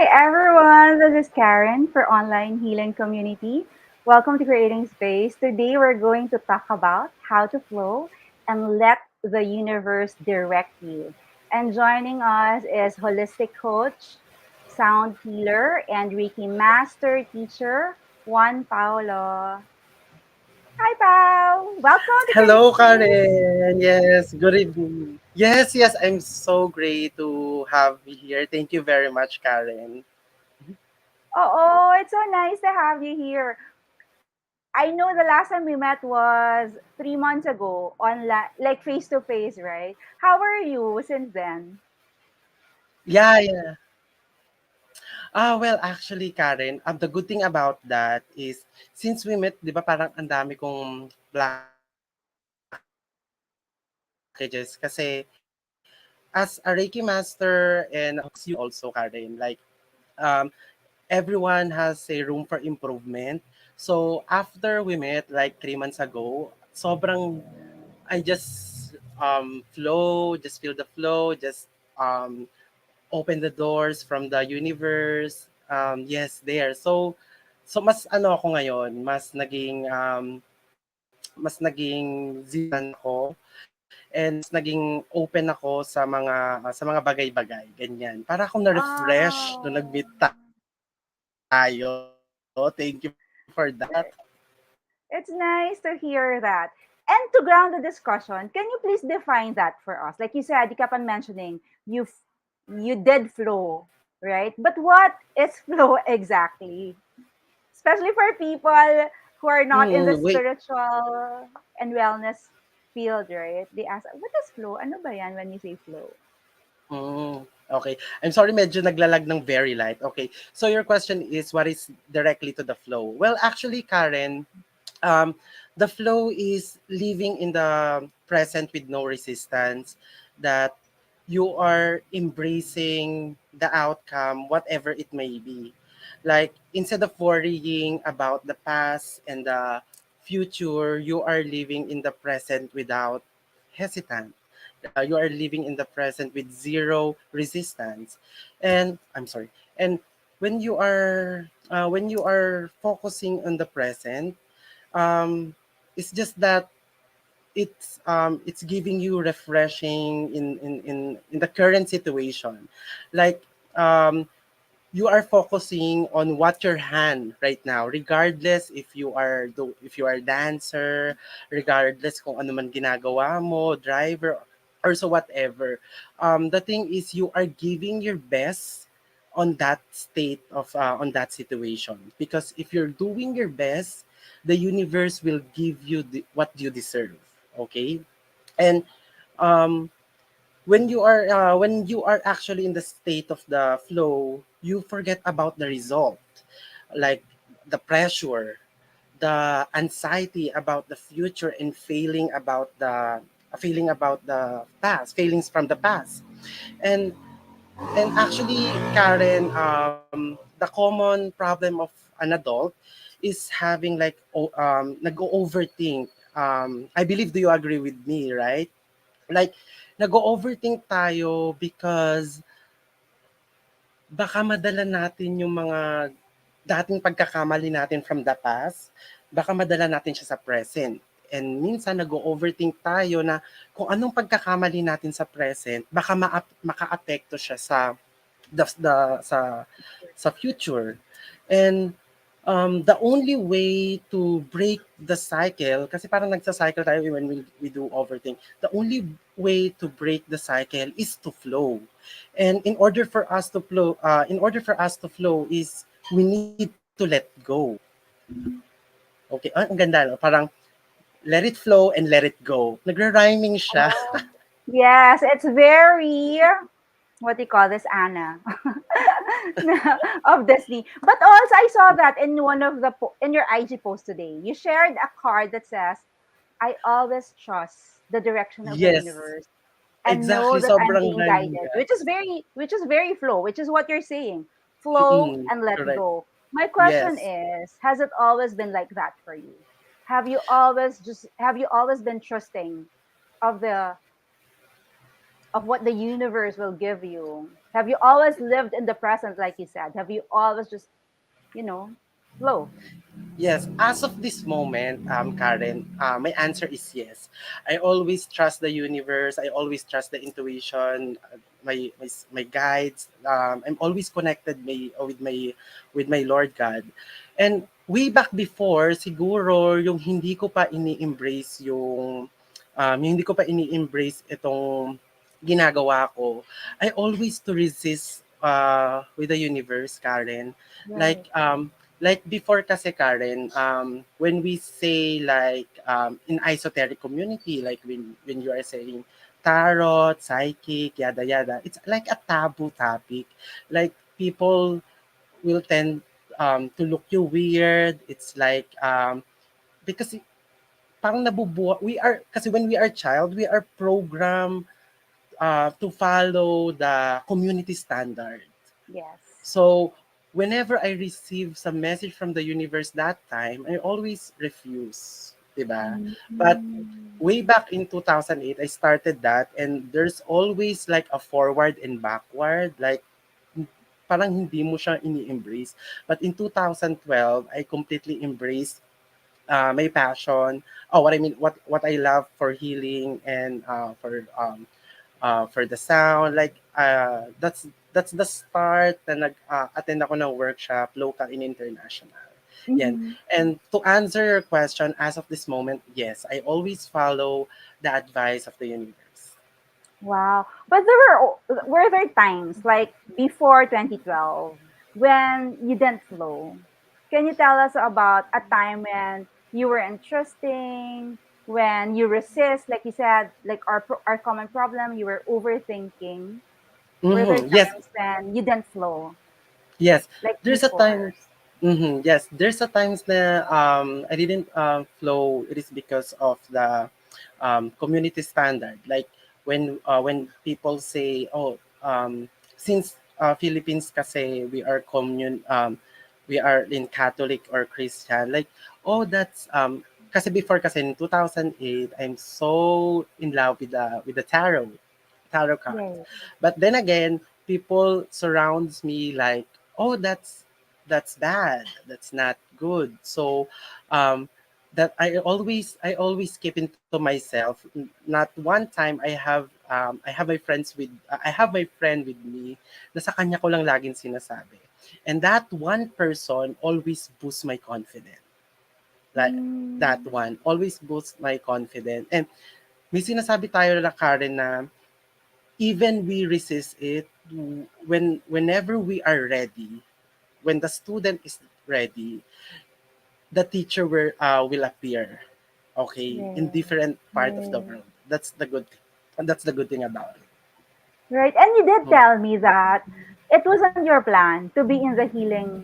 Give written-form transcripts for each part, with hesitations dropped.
Hi everyone, this is Karen for Online Healing Community. Welcome to Creating Space. Today we're going to talk about how to flow and let the universe direct you. And joining us is holistic coach, sound healer, and Reiki master teacher, Juan Paolo. Hi Pao! Welcome to Creating Hello, Space. Karen. Yes, good evening. Yes, I'm so great to have you here. Thank you very much, Karen. Oh, it's so nice to have you here. I know the last time we met was 3 months ago, like face to face, right? How are you since then? Yeah. Well, actually, Karen, the good thing about that is, since we met, di ba parang ang dami kong blockages kasi as a Reiki master and you also, Karen, like, um, everyone has a room for improvement. So after we met like 3 months ago, sobrang I just flow, just feel the flow, just um open the doors from the universe. Yes, there. So mas ano ako ngayon, mas naging zero ako and mas naging open ako sa mga bagay-bagay, ganyan. Para akong na-refresh nung nag-meet Oh, tayo. Thank you for that. it's nice to hear that. And to ground the discussion, can you please define that for us? Like you said, you kept on mentioning you did flow, right? But what is flow exactly? Especially for people who are not in the Wait. spiritual and wellness field, right? They ask, what is flow? Ano ba yan when you say flow? Okay. I'm sorry, medyo naglalag ng very light. Okay. So your question is, what is directly to the flow? Well, actually, Karen, um, the flow is living in the present with no resistance, that you are embracing the outcome, whatever it may be. Like, instead of worrying about the past and the future, you are living in the present without hesitant. You are living in the present with zero resistance. And I'm sorry. And when you are focusing on the present, um, it's just that it's giving you refreshing in the current situation, like, um, you are focusing on what your hand right now, regardless if you are dancer, regardless kung ano man ginagawa mo, driver, or so whatever. The thing is, you are giving your best on that state of on that situation, because if you're doing your best, the universe will give you what you deserve. Okay. And um when you are actually in the state of the flow, you forget about the result, like the pressure, the anxiety about the future, and feeling about the past, feelings from the past. And actually, Karen, the common problem of an adult is having like nag-overthink. I believe, do you agree with me, right? Like, nag-overthink tayo because baka madala natin yung mga dating pagkakamali natin from the past, baka madala natin siya sa present. And minsan nag-overthink tayo na kung anong pagkakamali natin sa present, baka maka-apekto siya the sa future. And the only way to break the cycle, kasi parang nagsa-cycle tayo when we do overthink, the only way to break the cycle is to flow. And in order for us to flow is we need to let go. Okay, ang ganda, no? Parang let it flow and let it go. Nagra-rhyming siya. Oh, yes, it's very, what do you call this, Anna, of Disney. But also, I saw that in one of in your IG post today. You shared a card that says, "I always trust the direction of the Yes, universe and know exactly. that I'm Sobrang being guided," ganda. which is very flow, which is what you're saying. Flow Mm-mm, and let correct. go. My question Yes. is, has it always been like that for you? Have you always been trusting of the of what the universe will give you? Have you always lived in the present, like you said? Have you always just, you know, flow? Yes, as of this moment, Karen, my answer is yes. I always trust the universe. I always trust the intuition, my guides. I'm always connected with my Lord God. And way back before, siguro yung hindi ko pa ini-embrace yung hindi ko pa ini-embrace itong ginagawa ko. I always to resist with the universe, Karen. Right. Like like before kasi Karen, when we say like in esoteric community, like when you are saying tarot, psychic, yada yada, it's like a taboo topic. Like people will tend to look you weird. It's like because parang nabubuha, we are, kasi when we are child, we are programmed to follow the community standard. Yes. So whenever I receive some message from the universe that time, I always refuse, 'di ba? But Mm. way back in 2008, I started that, and there's always like a forward and backward, like parang hindi mo siya ini-embrace. But in 2012, I completely embraced my passion. Oh, what I mean, what I love for healing and for the sound, like that's the start na nag attend ako ng workshop, local and international. Yan. Hmm. And to answer your question, as of this moment, yes, I always follow the advice of the universe. Wow. But were there times like before 2012 when you didn't flow? Can you tell us about a time when you were interesting, when you resist, like you said, like our common problem, you were overthinking? Were there Yes. times when you didn't flow Yes, like there's a before? time. Yes, there's a times na I didn't flow. It is because of the community standard. Like when people say, "Oh, since Philippines, kasi we are in Catholic or Christian." Like, oh, that's kasi before kasi in 2008, I'm so in love with the tarot cards. Right. But then again, people surrounds me like, oh, that's bad. That's not good. So um that I always keep into myself. Not one time I have my friends with I have my friend with me na sa kanya ko lang laging sinasabi. And that one person always boosts my confidence. Like that Mm, one always boosts my confidence. And may sinasabi tayo na Karen na even we resist it whenever we are ready, when the student is ready, the teacher will appear, okay, in right. different part of the Right. world. That's the good thing about it. Right. And you did Mm. tell me that it wasn't your plan to be in the healing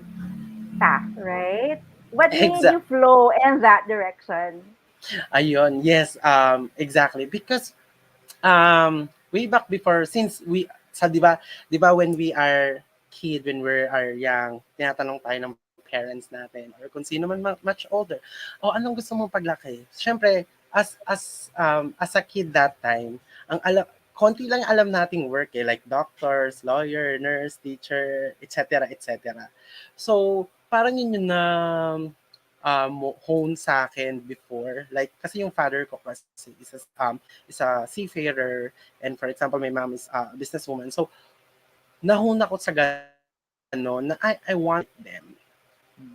path, right? What made you Exact. flow in that direction? Ayun, yes, exactly, because way back before, since we sa 'di ba when we are kid, when we are young, tinatanong tayo ng parents natin or kung sino man much older, oh, anong gusto mong paglaki? Siyempre, as a kid that time, ang alam konti lang yung alam nating work eh, like doctors, lawyer, nurse, teacher, etc., etc. So parang yun yung na hone sa akin before, like kasi yung father ko kasi is a seafarer, and for example my mom is a businesswoman, so nahon ako sa gano'n na I want to be like them.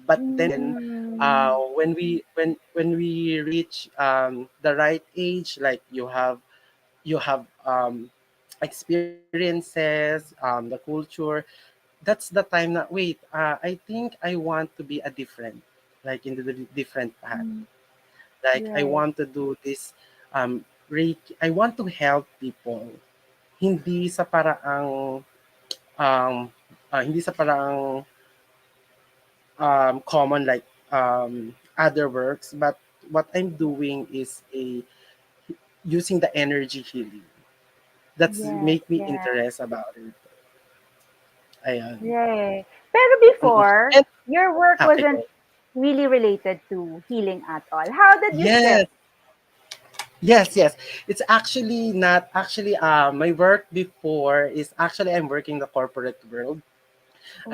But then again, Mm, when we reach the right age, like you have experiences, the culture, that's the time that wait, I think I want to be a different, like in the different path. mm, Like I right. want to do this Reiki. I want to help people. Hindi sa paraang hindi sa paraang common like other works, but what I'm doing is a using the energy healing. That's Yes, make me yes. interest about it. Ayan. Right. Pero Mm-mm. before, And your work okay, wasn't go. really related to healing at all. How did you Yes. shift? Yes, yes. It's actually not actually my work before is actually I'm working the corporate world. Oh,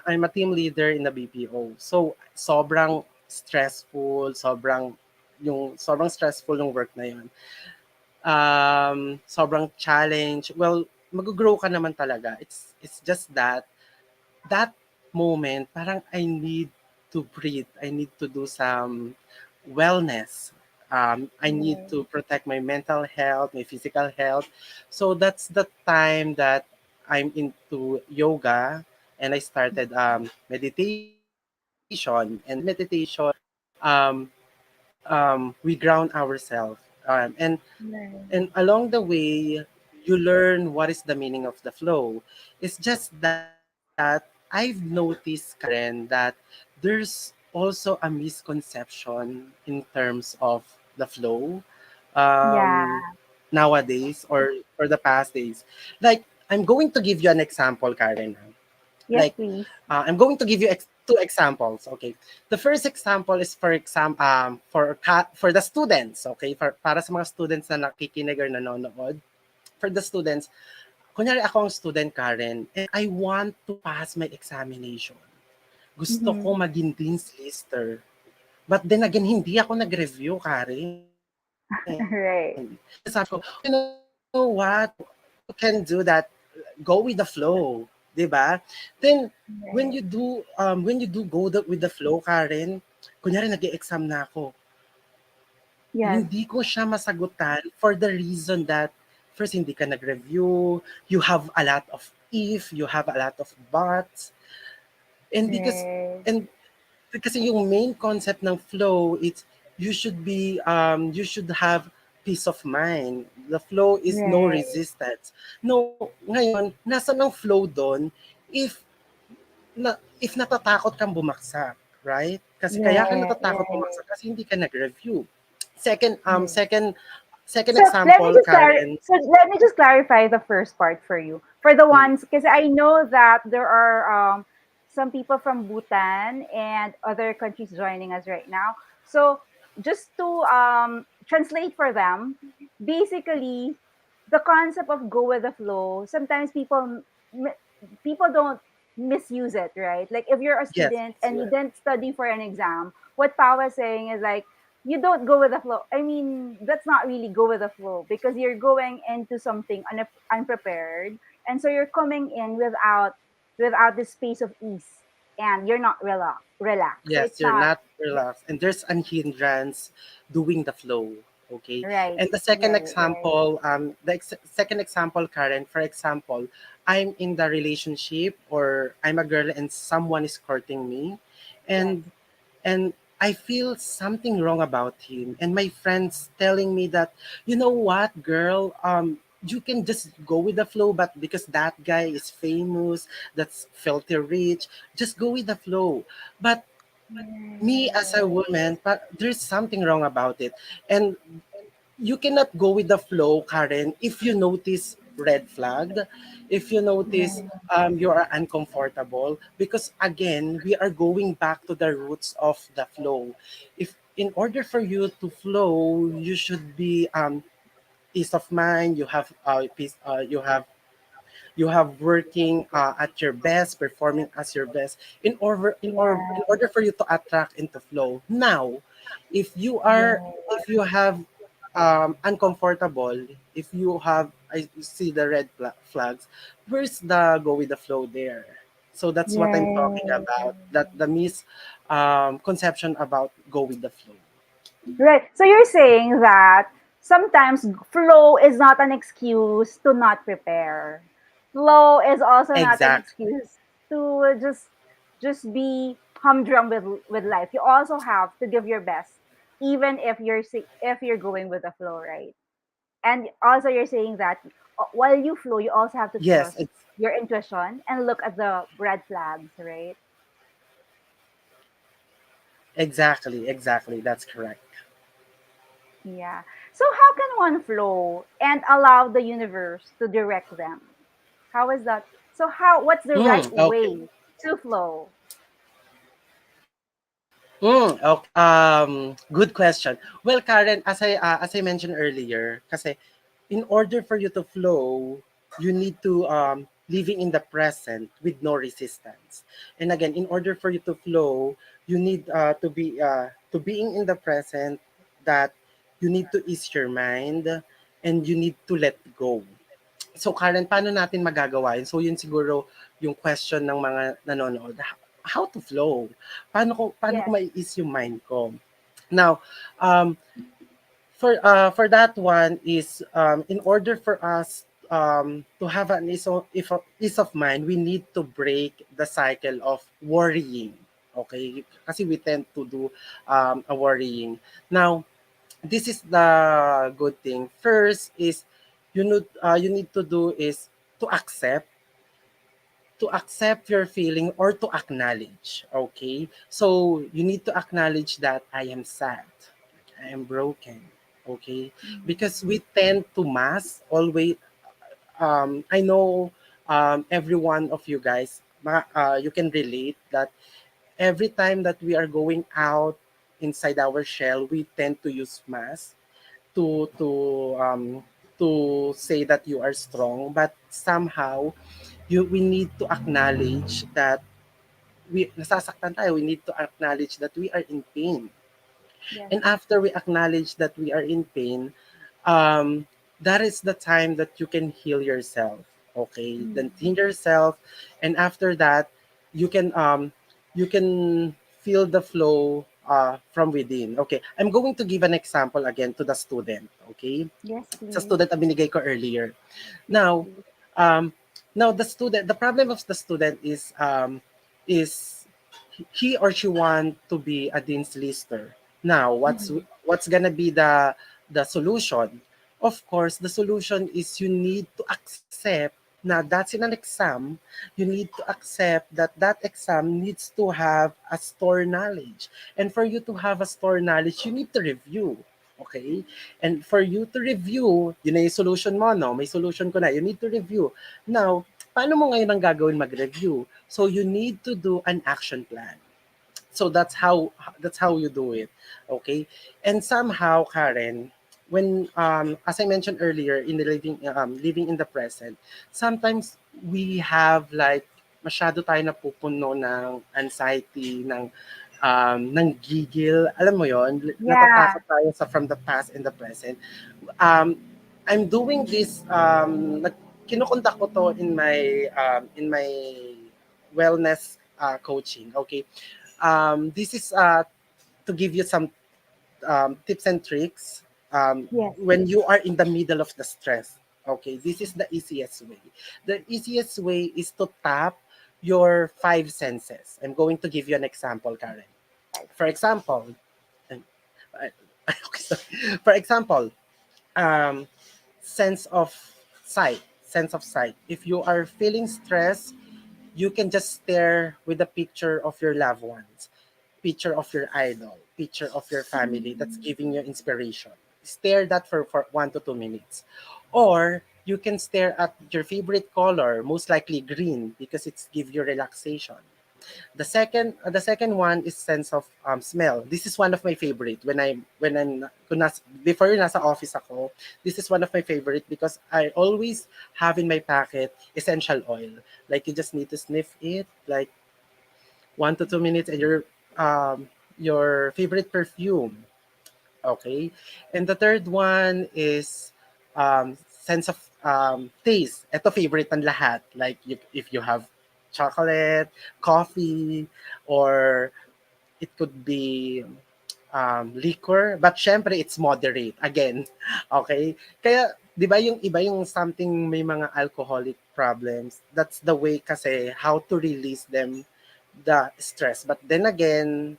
I'm a team leader in the BPO. So sobrang stressful, sobrang stressful yung work na yun. Sobrang challenge. Well, mag-grow ka naman talaga. It's just that that moment, parang I need to breathe. I need to do some wellness. I need right. to protect my mental health, my physical health. So that's the time that I'm into yoga and I started meditation. And in meditation, we ground ourselves. And Right. along the way, you learn what is the meaning of the flow. It's just that I've noticed, Karen, that there's also a misconception in terms of the flow Yeah. nowadays or for the past days. Like, I'm going to give you an example, Karen. Yes, Like, please. I'm going to give you two examples. Okay, the first example is for the students. Okay, para sa mga students na nakikinig or nanonood. For the students, kunyari ako ang student, Karen, and I want to pass my examination. Gusto Mm-hmm. ko maging dean's lister. But then again, hindi ako nag-review, Karen. Right. Sabi ko, oh, you know what? You can do that. Go with the flow, 'di ba? Then Right. when you do with the flow, Karen, kunyari nag-e-exam na ako, Yes. hindi ko siya masagutan for the reason that first hindi ka nag-review, you have a lot of if, you have a lot of buts, and Right. kasi yung main concept ng flow, it's you should have peace of mind. The flow is no Right. resistance. No, ngayon, nasa ng flow doon if if natatakot kang bumaksak, right? Kasi kaya ka Right. natatakot Right. bumaksak kasi hindi ka nag-review. Second um Right. second second So let me example, just Karen. clarify the first part for you. For the Mm, ones, because I know that there are some people from Bhutan and other countries joining us right now. So just to translate for them, basically the concept of go with the flow. Sometimes people don't misuse it, right? Like if you're a yes, student yes, and you yes. didn't study for an exam, what Pao is saying is like you don't go with the flow. I mean, that's not really go with the flow because you're going into something unprepared, and so you're coming in without the space of ease, and you're not relaxed. So Yes, it's you're not not relaxed, and there's an hindrance doing the flow. Okay, right, and the second right, right. example, second example, Karen. For example, I'm in the relationship, or I'm a girl, and someone is courting me, Yes, and and I feel something wrong about him, and my friends telling me that, you know what, girl, you can just go with the flow, but because that guy is famous, that's filthy rich, just go with the flow. But me as a right, woman, but there's something wrong about it. And you cannot go with the flow, Karen, if you notice red flag, if you notice right, you are uncomfortable, because again, we are going back to the roots of the flow. If in order for you to flow, you should be peace of mind. You have peace. You have working at your best, performing as your best in yeah, order for you to attract into flow. Now, if you are right, if you have uncomfortable, if you have I see the flags, where's the go with the flow there? So that's what I'm talking right. about. That the conception about go with the flow. Right. So you're saying that sometimes flow is not an excuse to not prepare. Flow is also not an Exactly. excuse to just be humdrum with life. You also have to give your best, even if you're going with the flow, right? And also you're saying that while you flow, you also have to Yes, trust your intuition and look at the red flags, right? exactly. That's correct. Yeah. So how can one flow and allow the universe to direct them? How is that? So how what's the right Okay. way to flow? Okay. Good question. Well, Karen, as I mentioned earlier, kasi in order for you to flow, you need to living in the present with no resistance. And again, in order for you to flow, you need to being in the present, that you need to ease your mind and you need to let go. So Karen, paano natin magagawa yun? So yun siguro yung question ng mga nanonood. How to flow? Paano ko Yes. mai-ease yung mind ko? Now, um, for that one is in order for us to have an ease of mind, we need to break the cycle of worrying. Okay? Kasi we tend to do a worrying. Now, this is the good thing. First is you need to do is to accept your feeling or to acknowledge. Okay, so you need to acknowledge that I am sad, I am broken. Okay, Mhm. because we tend to mask always. I know every one of you guys, you can relate that every time that we are going out inside our shell, we tend to use mask um to say that you are strong, but somehow we need to acknowledge that we nasasaktan tayo. We need to acknowledge that we are in pain. Yes. And after we acknowledge that we are in pain, um, that is the time that you can heal yourself. Okay, then Mhm. heal yourself, and after that, you can feel the flow from within. Okay, I'm going to give an example again to the student. Okay, Yes, sa please. student na binigay ko earlier. Yes, Now, please. um, now the problem of the student is he or she want to be a dean's lister. Now, Mhm. what's gonna be the solution? Of course, the solution is you need to accept na that's in an exam. You need to accept that that exam needs to have a store knowledge. And for you to have a store knowledge, you need to review. Okay? And for you to review, yun na yung solution mo, no? May solution ko na. You need to review. Now, paano mo ngayon ang gagawin mag-review? So you need to do an action plan. So that's how you do it. Okay? And somehow, Karen, when as I mentioned earlier, in the living in the present, sometimes we have like masyado tayo napupuno ng anxiety, ng gigil, alam mo yon, Yeah. natatakot tayo sa from the past and the present. um, I'm doing this kinukondak ko to in my wellness coaching. Okay, this is to give you some tips and tricks Yes. when you are in the middle of the stress. Okay, this is the easiest way. The easiest way is to tap your five senses. I'm going to give you an example, Karen. Five For senses. example, I- okay, sorry. For example, um, sense of sense of sight. If you are feeling stressed, you can just stare with a picture of your loved ones, picture of your idol, picture of your family that's Mhm. giving you inspiration. Stare that for 1 to 2 minutes. Or you can stare at your favorite color, most likely green, because it's give you relaxation. The second one is sense of smell. This is one of my favorite before nasa office ako. This is one of my favorite because I always have in my packet essential oil. Like you just need to sniff it like 1 to 2 minutes, and your favorite perfume. Okay, and the third one is sense of taste. Ito favorite ng lahat. Like if you have chocolate, coffee, or it could be liquor, but syempre it's moderate again. Okay? Kaya 'di ba yung iba yung something may mga alcoholic problems. That's the way kasi how to release them the stress. But then again,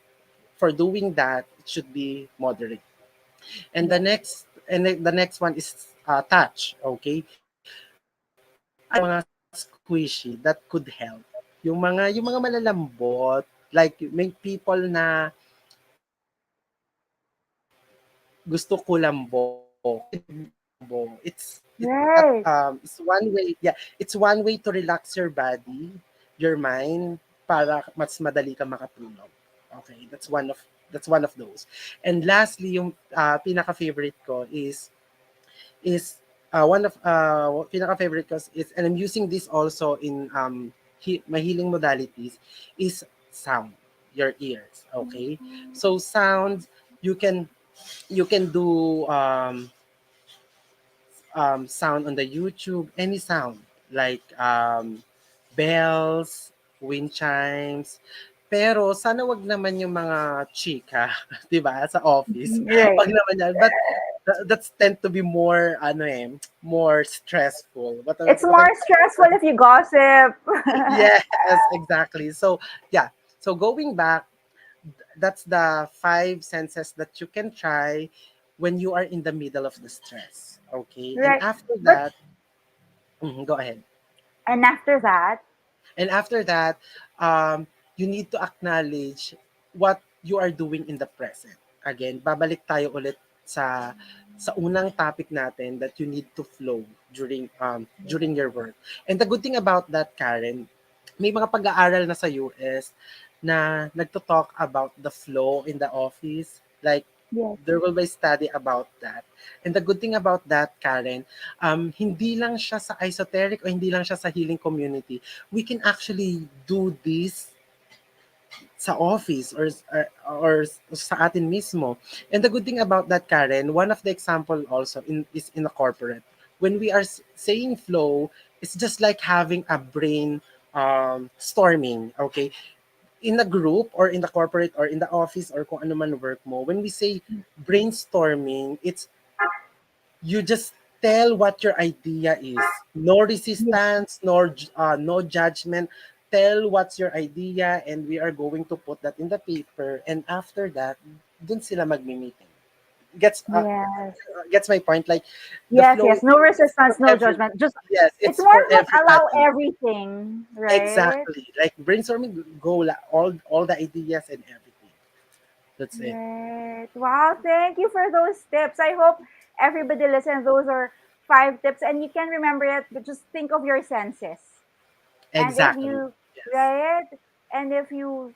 for doing that, it should be moderate. And Yes. the next one is touch. Okay? I know may mga squishy that could help. Yung mga malalambot, like may people na gusto kulambo. Right. It's one way, yeah, it's one way to relax your body, your mind, para mas madali ka makatulog. Okay, that's one of those. And lastly, yung pinaka favorite ko is one of pinaka favorite ko is, and I'm using this also in my healing modalities, is sound, your ears. Okay, so sounds, you can do sound on the YouTube, any sound like bells, wind chimes. Pero sana wag naman yung mga chika, 'di ba, sa office. Right. Wag naman yan. But that's tend to be more more stressful. It's What more stressful if you gossip. yes, exactly. So yeah. So going back, that's the five senses that you can try when you are in the middle of the stress. Okay, and Right. after But that, go ahead. and after that, And after that, you need to acknowledge what you are doing in the present. Again, babalik tayo ulit sa unang topic natin, that you need to flow during your work. And the good thing about that, Karen, may mga pag-aaral na sa US na nagto-talk about the flow in the office. Like, yes, there will be study about that. And the good thing about that, Karen, hindi lang siya sa esoteric o hindi lang siya sa healing community. We can actually do this sa office, or sa atin mismo. And the good thing about that, Karen, one of the example also is in a corporate. When we are saying flow, it's just like having a brain storming, okay? In a group or in the corporate or in the office or kung ano man work mo, when we say brainstorming, it's you just tell what your idea is. No yes, resistance, nor no judgment. Tell what's your idea, and we are going to put that in the paper. And after that, dun sila magmi-meeting. Gets yes, gets my point. Like, the yes, flow yes. No is for resistance, no every, judgment. Just yes, it's it's more for of like allow everybody. everything, right? Exactly. Like brainstorming, all the ideas and everything. That's it. Right. Wow, thank you for those tips. I hope everybody listens. Those are 5 tips, and you can remember it, but just think of your senses. And if Exactly. you, Yes. right? And if you,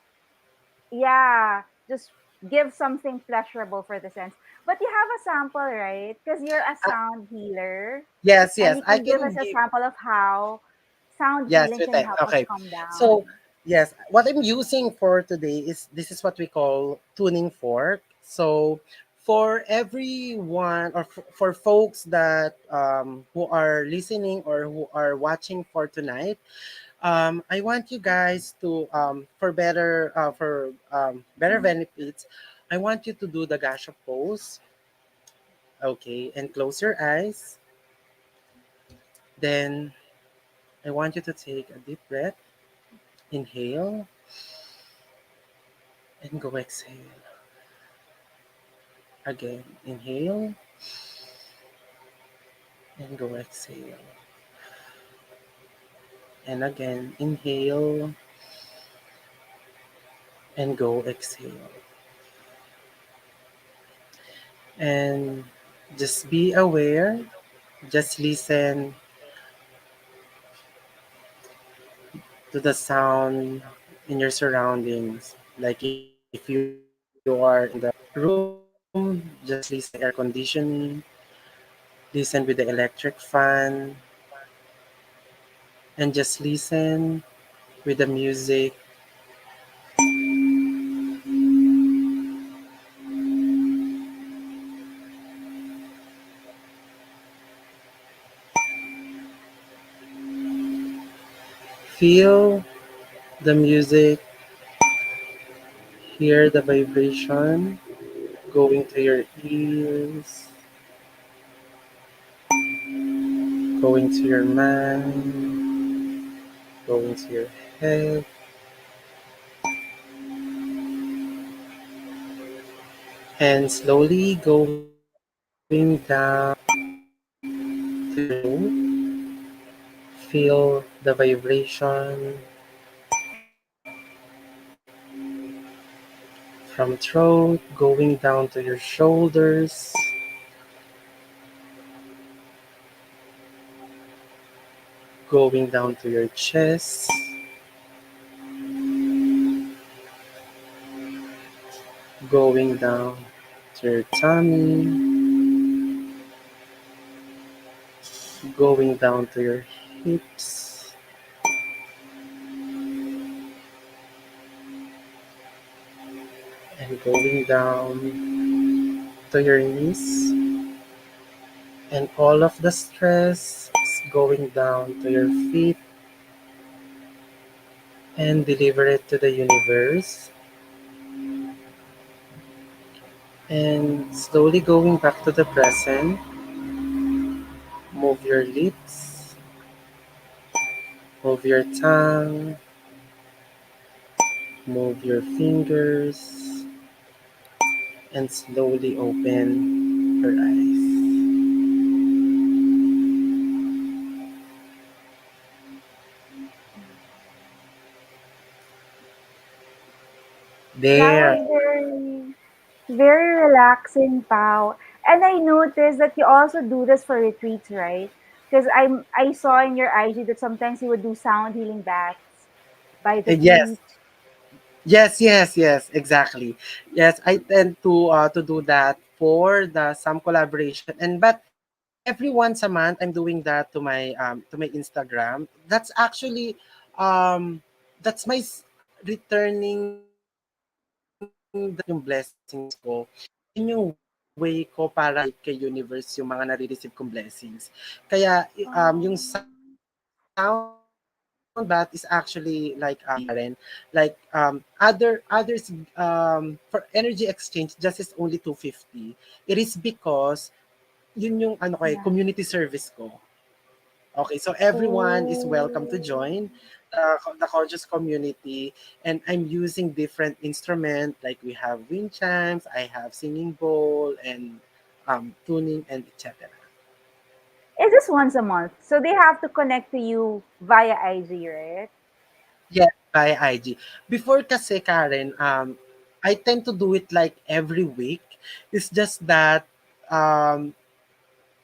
yeah, just give something pleasurable for the sense. But you have a sample, right? Because you're a Uh, sound healer, yes, and yes. you I can give can us a give. sample of how sound Yes, healing with can that. help us Okay. calm So, down. yes, what I'm using for today is, this is what we call tuning fork. So, for everyone, or for folks that who are listening or who are watching for tonight, I want you guys to for better benefits, I want you to do the gasha pose. Okay, and close your eyes. Then I want you to take a deep breath. Inhale and go exhale. Again, inhale and go exhale. And again, inhale and go exhale. And just be aware, just listen to the sound in your surroundings. Like, if you are in the room, just listen with the air conditioning, listen with the electric fan, and just listen with the music. Feel the music, hear the vibration going to your ears, going to your mind, going to your head, and slowly going down to your throat. Feel the vibration from throat going down to your shoulders, going down to your chest, going down to your tummy, going down to your hips, and going down to your knees. And all of the stress is going down to your feet and deliver it to the universe. And slowly going back to the present, move your lips, move your tongue, move your fingers, and slowly open your eyes. That was There. very relaxing, Pao. And I noticed that you also do this for retreats, right? Because I saw in your IG that sometimes you would do sound healing baths by the Yes, beach. yes, exactly. Yes, I tend to do that for the some collaboration, and but every once a month I'm doing that to my Instagram. That's actually um that's my returning yung blessings ko. Yun yung way ko para ibigay kay universe yung mga nare-receive kong blessings. Kaya yung Oh, sound bath is actually like Karen, like others for energy exchange just is only 250. It is because yun yung ano ko yeah. community service ko. Okay, so everyone is welcome to Oh. join the conscious community, and I'm using different instrument like we have wind chimes, I have singing bowl, and tuning and etc. Is this once a month? So they have to connect to you via IG, right? Yes, by IG. Before kasi Karen, I tend to do it like every week. It's just that um,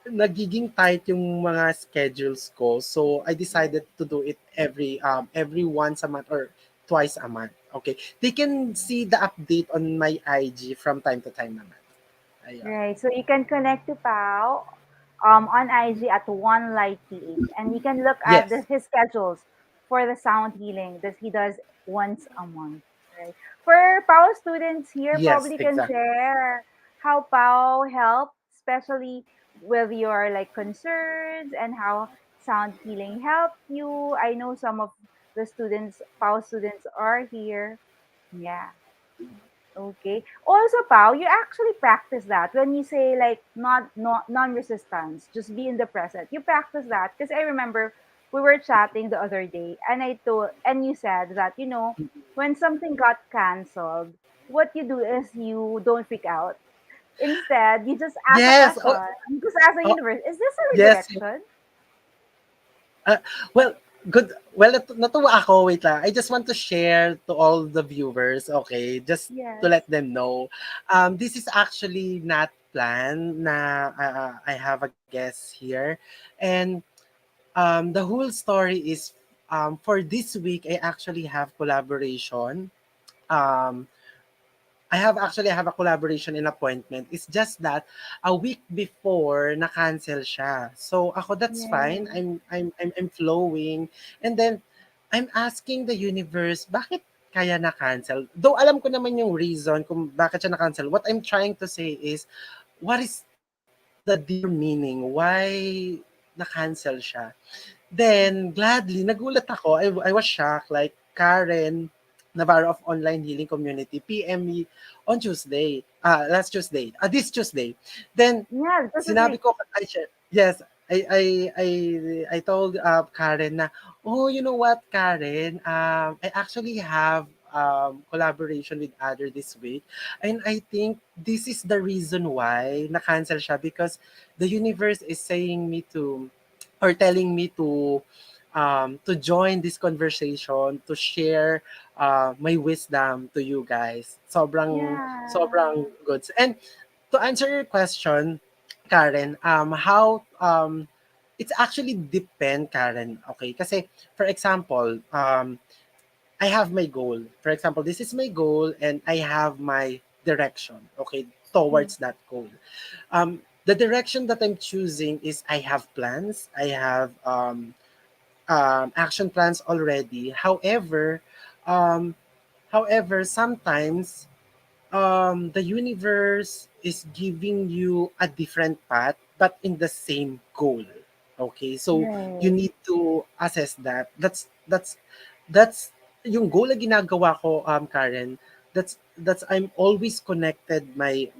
nagiging tight yung mga schedules ko. So I Right. decided to do it every once a month or twice a month. Okay. They can see the update on my IG from time to time naman. Ayun. Right. So you can connect to Pao on IG at One Light PH, and you can look at Yes. his schedules for the sound healing that he does once a month. Right. For Pao students here, Yes, probably can exactly. share how Pao helped, especially with your like concerns and how sound healing helped you. I know some of the students, Pao students, are here. Yeah. Okay. Also, Pao, you actually practice that when you say like not non-resistance, just be in the present. You practice that because I remember we were chatting the other day, and I told and you said that when something got canceled, what you do is you don't freak out. Instead, you just ask a Yes. Oh, question. You just ask the oh universe, "Is this a yes. redirection?" Well, good. Well, natuwa ako. Wait lang. I just want to share to all the viewers, okay? Just to Yes. let them know. This is actually not planned na I have a guest here. And the whole story is for this week, I actually have collaboration. Um, I have a collaboration and appointment. It's just that a week before na-cancel siya. So ako that's fine. Yes. I'm flowing, and then I'm asking the universe bakit kaya na-cancel. Though alam ko naman yung reason kung bakit siya na-cancel. What I'm trying to say is what is the deeper meaning why na-cancel siya. Then, gladly, nagulat ako. I was shocked. Like, Karen Navarro of Online Healing Community, PM me on Tuesday. Last Tuesday. This Tuesday. Then, Yeah, this is sinabi week. ko, yes, I told Karen na, oh, you know what, Karen? I actually have collaboration with other this week. And I think this is the reason why na-cancel siya because the universe is saying me to or telling me to join this conversation, to share my wisdom to you guys. Sobrang Yeah. good. And to answer your question, Karen, how it's actually depend, Karen. Okay, kasi for example, I have my goal. For example, this is my goal, and I have my direction, okay, Mm. towards that goal. The direction that I'm choosing is I have plans, I have action plans already. Um, however, sometimes the universe is giving you a different path, but in the same goal. Okay, so you Right. need to assess that. That's yung goal na ginagawa ko, Karen. That's I'm always connected my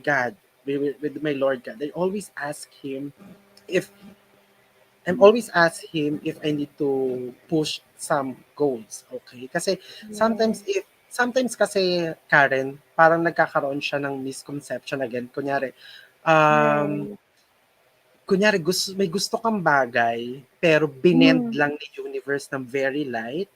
God, with my Lord God. I always ask Him if I'm always ask him if I need to push some goals, okay? Kasi Yes. sometimes kasi Karen, parang nagkakaroon siya ng misconception again. Um, Right. may gusto kang bagay, pero binend Mm. lang ni universe ng very light.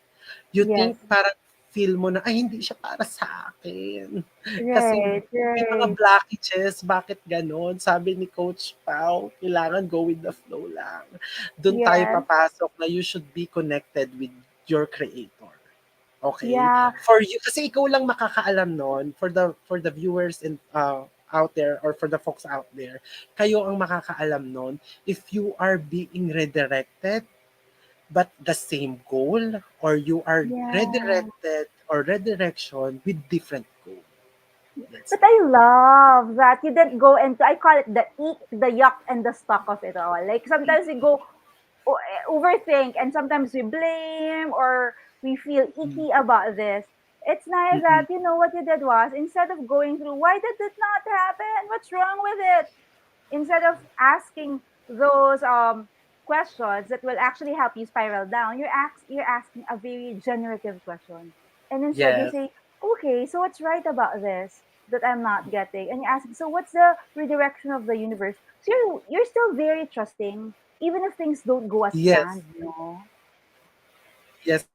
You Yes. think parang feel mo na, ay hindi siya para sa akin. Kasi Right. may mga Right. blockages, bakit ganon? Sabi ni Coach Pao, kailangan go with the flow lang. Doon tayo Yes. papasok na you should be connected with your creator. Okay? Yeah. For you, kasi ikaw lang makakaalam nun, for the viewers and out there, or for the folks out there, kayo ang makakaalam nun if you are being redirected but the same goal, or you are Yeah. redirected or redirection with different goal. That's But it. I love that you didn't go into, I call it the eat, the yuck, and the stuck of it all. Like sometimes we go overthink and sometimes we blame or we feel icky about this. It's nice that Mm-mm. you know what you did was instead of going through why did it not happen? What's wrong with it? Instead of asking those questions that will actually help you spiral down, you're asking a very generative question. And instead you Yes, say, okay, so what's right about this that I'm not getting? And you ask, so what's the redirection of the universe? So you're still very trusting, even if things don't go as yes, planned, you know? yes.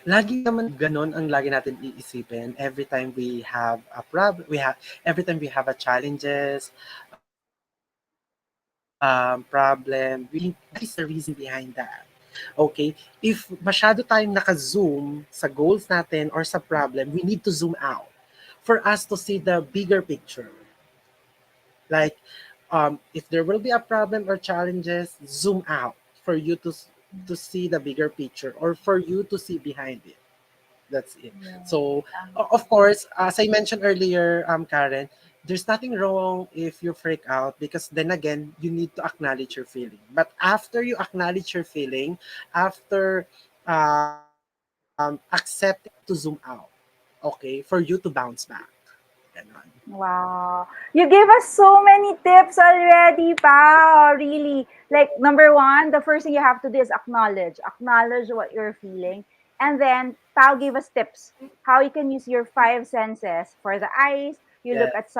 Lagi naman ganon ang lagi natin iisipin every time we have a problem, every time we have a challenges, problem, we think that is the reason behind that. Okay? If masyado tayong naka-zoom sa goals natin or sa problem, we need to zoom out for us to see the bigger picture. Like, if there will be a problem or challenges, zoom out for you to see the bigger picture, or for you to see behind it. That's it. Yes. So, of course, as I mentioned earlier, Karen, there's nothing wrong if you freak out, because then again, you need to acknowledge your feeling. But after you acknowledge your feeling, after accepting, you need to zoom out, okay, for you to bounce back. Ganon. Wow. You gave us so many tips already, pal. Really. Like, number one, the first thing you have to do is acknowledge. Acknowledge what you're feeling. And then, Pal gave us tips how you can use your five senses. For the eyes, you look Yes. at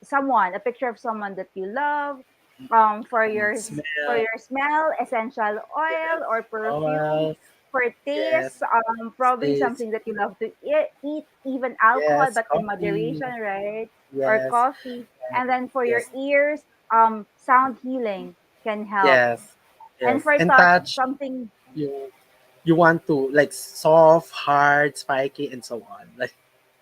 someone, a picture of someone that you love. For Smell. your smell, essential oil Yes. or perfume. Oils. For taste, Yes. probably Stays. something that you love to eat, even alcohol, Yes. but in Coffee. moderation, right? Or Yes. coffee. And then for your Yes. ears, sound healing can help. Yes. And Yes. for And touch, touch. something, You want to like soft, hard, spiky, and so on. Like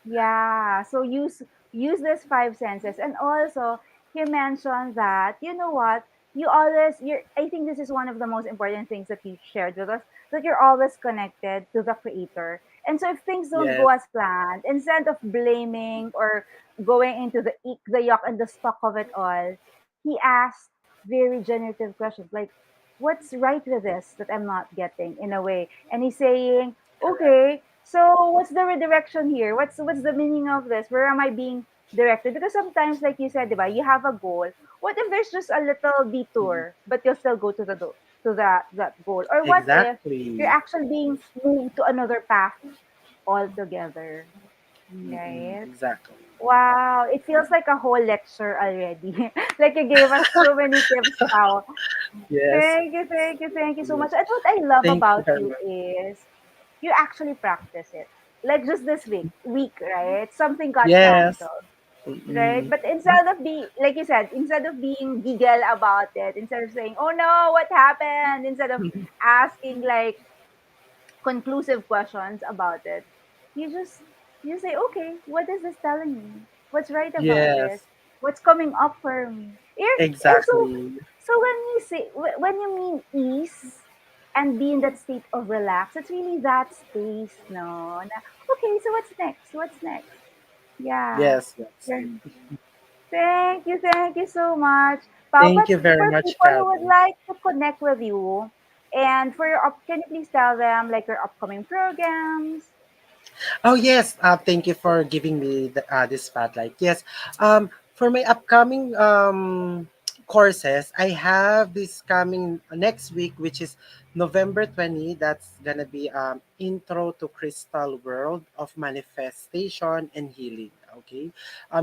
yeah. So use these five senses. And also, he mentioned that, you know what, you're I think this is one of the most important things that you shared with us, that you're always connected to the creator. And so if things don't go yes, as planned, instead of blaming or going into the ick, the yuck, and the stuck of it all, he asked very generative questions like, what's right with this that I'm not getting, in a way? And he's saying, correct. okay, so what's the redirection here? What's the meaning of this? Where am I being directed? Because sometimes, like you said, diba, you have a goal. What if there's just a little Mhm. detour, but you'll still go to to that goal? Or what if you're Exactly. actually being moved to another path altogether? Mm-mm, Right? exactly. Wow, it feels like a whole lecture already. Like you gave us so many tips, Pao. Yes. Thank you so Yes. much. And what I love Thank you about very you much. is you actually practice it. Like just this week, right? Something got Yes. canceled, right? Mm-mm. But instead of like you said, instead of being giggle about it, instead of saying, "Oh no, what happened?" Instead of asking like conclusive questions about it, you just You say, okay, what is this telling me? What's right about this? Yes, What's coming up for me? And so, exactly. when you say, when you mean ease and be in that state of relax, it's really that space, no? Okay, so what's next? What's next? Yeah. Yes, yes. Yeah. Thank you so much, Pao. But Thank you very for much, people who would Calvin. like to connect with you, and for your can you please tell them like your upcoming programs? Oh yes, thank you for giving me this spotlight. Yes, for my upcoming courses, I have this coming next week, which is November 20. That's gonna be Intro to Crystal World of Manifestation and Healing. Okay,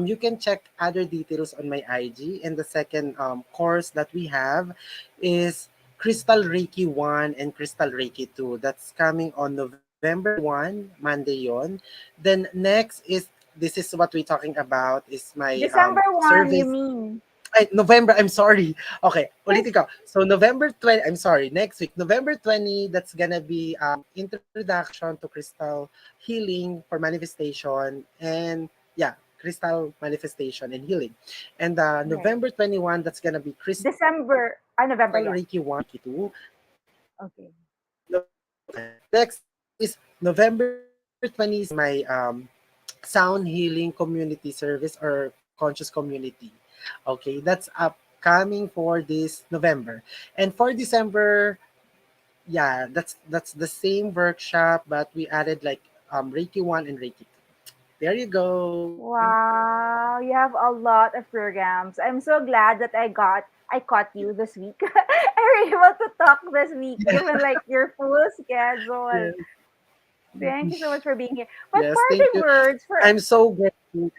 you can check other details on my IG. And the second course that we have is Crystal Reiki 1 and Crystal Reiki 2. That's coming on November 1, Monday yon. Then next is, this is what we're talking about, is my December 1, you surveys. mean? Ay, November, I'm sorry. Okay, Yes, ulitin ko. So November 20, I'm sorry, next week, November 20, that's gonna be introduction to crystal healing for manifestation and yeah, crystal manifestation and healing. And okay. November 21, that's gonna be crystal November, Reiki yeah. 1, Reiki 2. Okay. Okay. Next is November 26 is my sound healing community service or conscious community. Okay, that's upcoming for this November. And for December, yeah, that's the same workshop, but we added like Reiki 1 and Reiki 2. There you go. Wow, you have a lot of programs. I'm so glad that I caught you this week. I were able to talk this week, given like your full schedule. Yes. Thank you so much for being here. But Yes, thank parting you. words for I'm so grateful.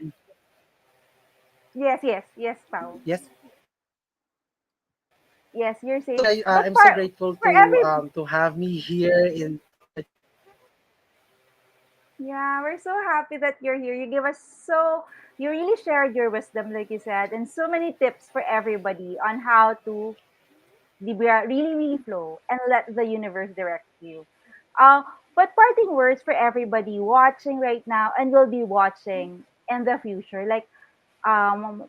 yes, Pao. Yes. Yes, you're I'm so saying. But I'm so grateful for every to have me here in. yeah, we're so happy that you're here. You give us so you really shared your wisdom, like you said, and so many tips for everybody on how to really flow and let the universe direct you. Uh, but parting words for everybody watching right now and will be watching in the future. Like, um,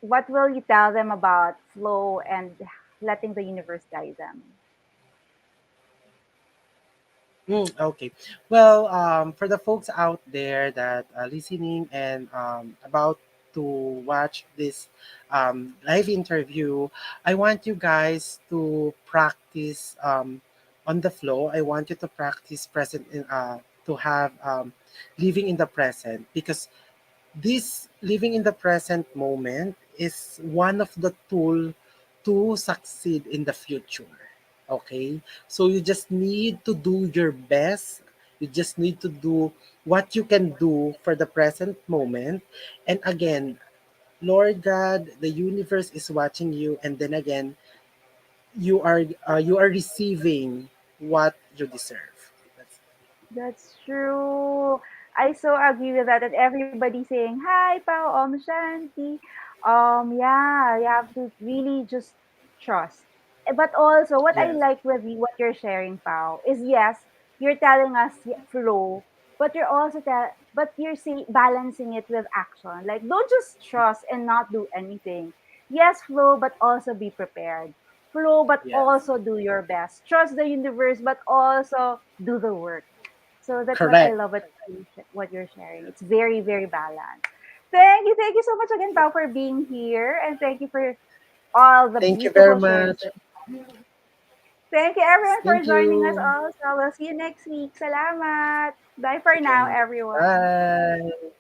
what will you tell them about flow and letting the universe guide them? Okay. Well, for the folks out there that are listening and about to watch this live interview, I want you guys to practice on the flow. I want you to practice present in to have living in the present, because this living in the present moment is one of the tool to succeed in the future. Okay? So you just need to do your best. You just need to do what you can do for the present moment. And again, Lord God, the universe is watching you, and then again, you are receiving what you deserve. That's That's true. I so agree with that. And everybody saying, hi, Pao, Shanti. Yeah, you have to really just trust. But also, what I yes, like with you, what you're sharing, Pao, is yes, you're telling us flow, but you're also but you're balancing it with action. Like, don't just trust and not do anything. Yes, flow, but also be prepared. Flow, but yes. also do your best. Trust the universe, but also do the work. So that's what I Correct. love what you're sharing. It's very, very balanced. Thank you so much again, Pao, for being here, and thank you for all the Thank you very beautiful shares. much. Thank you, everyone, for Thank joining us you. also. We'll see you next week. Salamat. Bye for now, Okay. everyone. Bye.